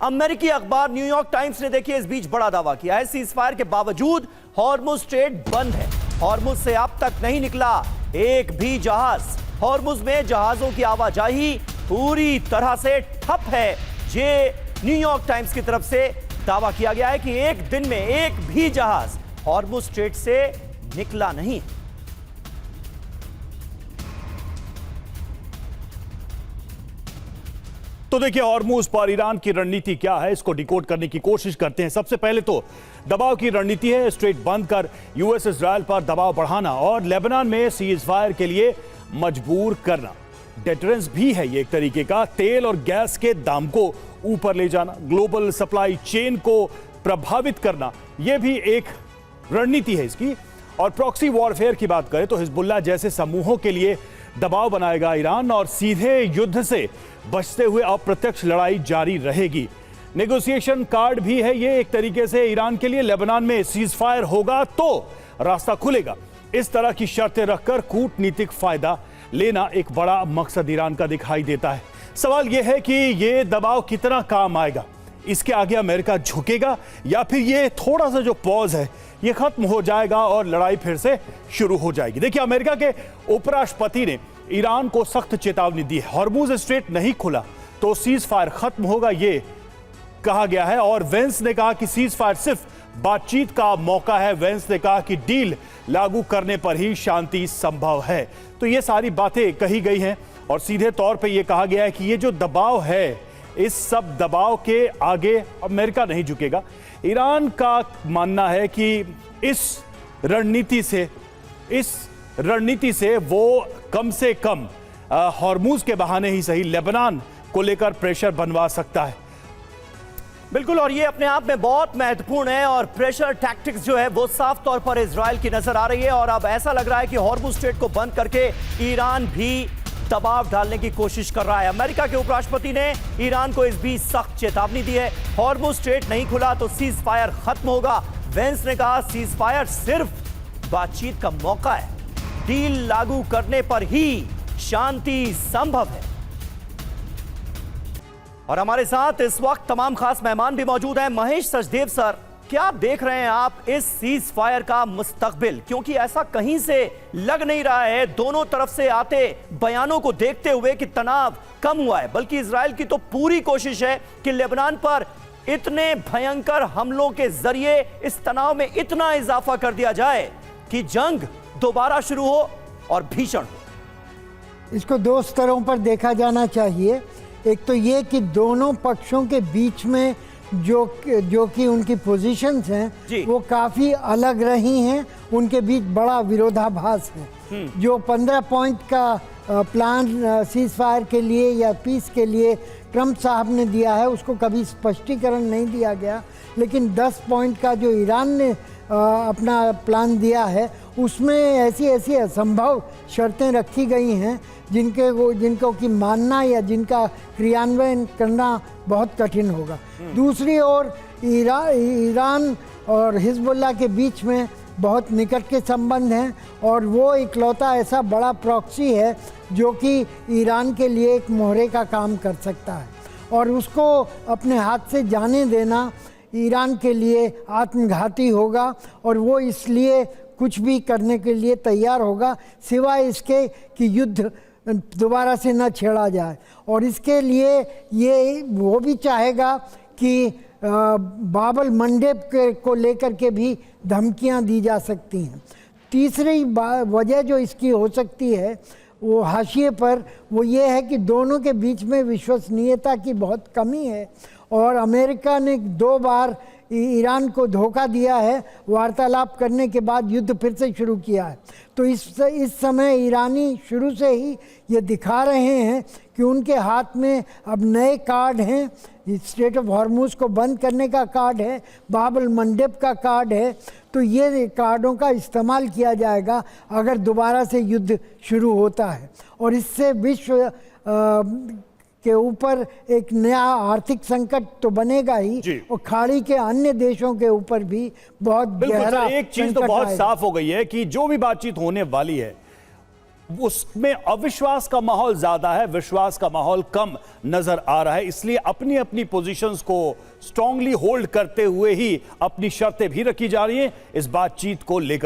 अमेरिकी अखबार New York times ने देखिए इस बीच बड़ा दावा किया है, सीजफायर के बावजूद हॉर्मुज स्ट्रेट बंद है। हॉर्मुज से अब तक नहीं निकला एक भी जहाज। हॉर्मुज में जहाजों की आवाजाही पूरी तरह से ठप है। ये न्यूयॉर्क टाइम्स की तरफ से दावा किया गया है कि एक दिन में एक भी जहाज हॉर्मुज स्ट्रेट से निकला नहीं। तो देखिए हॉर्मुज पर ईरान की रणनीति क्या है, इसको डिकोड करने की कोशिश करते हैं। सबसे पहले तो दबाव की रणनीति है स्ट्रेट बंद कर यूएस इजराइल पर दबाव बढ़ाना और लेबनान में सीज फायर के लिए मजबूर करना। डेटरेंस भी है ये एक तरीके का, तेल और गैस के दाम को ऊपर ले जाना, ग्लोबल सप्लाई चेन को प्रभावित करना, यह भी एक रणनीति है इसकी। और प्रॉक्सी वॉरफेयर की बात करें तो हिजबुल्लाह जैसे समूहों के लिए दबाव बनाएगा ईरान और सीधे युद्ध से बचते हुए अप्रत्यक्ष लड़ाई जारी रहेगी। नेगोशिएशन कार्ड भी है ये एक तरीके से ईरान के लिए। लेबनान में सीज फायर होगा तो रास्ता खुलेगा, इस तरह की शर्तें रखकर कूटनीतिक फायदा लेना एक बड़ा मकसद ईरान का दिखाई देता है। सवाल यह है कि यह दबाव कितना काम आएगा, इसके आगे अमेरिका झुकेगा या फिर ये थोड़ा सा जो पॉज है ये खत्म हो जाएगा और लड़ाई फिर से शुरू हो जाएगी। देखिए अमेरिका के उपराष्ट्रपति ने ईरान को सख्त चेतावनी दी है, हॉर्मुज स्ट्रेट नहीं खुला तो सीज फायर खत्म होगा ये कहा गया है। और वेंस ने कहा कि सीज फायर सिर्फ बातचीत का मौका है। वेंस ने कहा कि डील लागू करने पर ही शांति संभव है। तो ये सारी बातें कही गई हैं और सीधे तौर पे ये कहा गया है कि ये जो दबाव है, इस सब दबाव के आगे अमेरिका नहीं झुकेगा। ईरान का मानना है कि इस रणनीति से वो कम से कम हॉर्मुज के बहाने ही सही लेबनान को लेकर प्रेशर बनवा सकता है। बिल्कुल, और ये अपने आप में बहुत महत्वपूर्ण है और प्रेशर टैक्टिक्स जो है वो साफ तौर पर इजराइल की नजर आ रही है। और अब ऐसा लग रहा है कि हॉर्मुज स्ट्रेट को बंद करके ईरान भी दबाव डालने की कोशिश कर रहा है। अमेरिका के उपराष्ट्रपति ने ईरान को इस बीच सख्त चेतावनी दी है, हॉर्मुज स्ट्रेट नहीं खुला तो सीज फायर खत्म होगा। वेंस ने कहा सीज फायर सिर्फ बातचीत का मौका है, डील लागू करने पर ही शांति संभव है। और हमारे साथ इस वक्त तमाम खास मेहमान भी मौजूद हैं। महेश सचदेव सर, क्या देख रहे हैं आप इस सीज फायर का मुस्तकबिल, क्योंकि ऐसा कहीं से लग नहीं रहा है दोनों तरफ से आते बयानों को देखते हुए कि तनाव कम हुआ है, बल्कि इजराइल की तो पूरी कोशिश है कि लेबनान पर इतने भयंकर हमलों के जरिए इस तनाव में इतना इजाफा कर दिया जाए कि जंग दोबारा शुरू हो और भीषण हो। इसको दो स्तरों पर देखा जाना चाहिए। एक तो ये कि दोनों पक्षों के बीच में जो कि उनकी पोजीशंस हैं वो काफ़ी अलग रही हैं, उनके बीच बड़ा विरोधाभास है। जो 15 पॉइंट का प्लान सीज फायर के लिए या पीस के लिए ट्रंप साहब ने दिया है उसको कभी स्पष्टीकरण नहीं दिया गया, लेकिन 10 पॉइंट का जो ईरान ने अपना प्लान दिया है उसमें ऐसी ऐसी असंभव शर्तें रखी गई हैं जिनको कि मानना या जिनका क्रियान्वयन करना बहुत कठिन होगा। दूसरी ओर ईरान और हिजबुल्लाह के बीच में बहुत निकट के संबंध हैं और वो इकलौता ऐसा बड़ा प्रॉक्सी है जो कि ईरान के लिए एक मोहरे का काम कर सकता है और उसको अपने हाथ से जाने देना ईरान के लिए आत्मघाती होगा और वो इसलिए कुछ भी करने के लिए तैयार होगा सिवाय इसके कि युद्ध दोबारा से न छेड़ा जाए। और इसके लिए ये वो भी चाहेगा कि बाबल मंडेप को लेकर के भी धमकियां दी जा सकती हैं। तीसरी वजह जो इसकी हो सकती है वो हाशिए पर वो ये है कि दोनों के बीच में विश्वसनीयता की बहुत कमी है और अमेरिका ने 2 बार ईरान को धोखा दिया है, वार्तालाप करने के बाद युद्ध फिर से शुरू किया है। तो इस समय ईरानी शुरू से ही ये दिखा रहे हैं कि उनके हाथ में अब नए कार्ड हैं। स्ट्रेट ऑफ हॉर्मुज को बंद करने का कार्ड है, बाबल मंडेप का कार्ड है। तो ये कार्डों का इस्तेमाल किया जाएगा अगर दोबारा से युद्ध शुरू होता है और इससे विश्व के ऊपर एक नया आर्थिक संकट तो बनेगा ही और खाड़ी के अन्य देशों के ऊपर भी बहुत गहरा एक चीज तो बहुत साफ हो गई है कि जो भी बातचीत होने वाली है उसमें अविश्वास का माहौल ज्यादा है, विश्वास का माहौल कम नजर आ रहा है। इसलिए अपनी अपनी पोजीशंस को स्ट्रांगली होल्ड करते हुए ही अपनी शर्तें भी रखी जा रही हैं इस बातचीत को लेकर।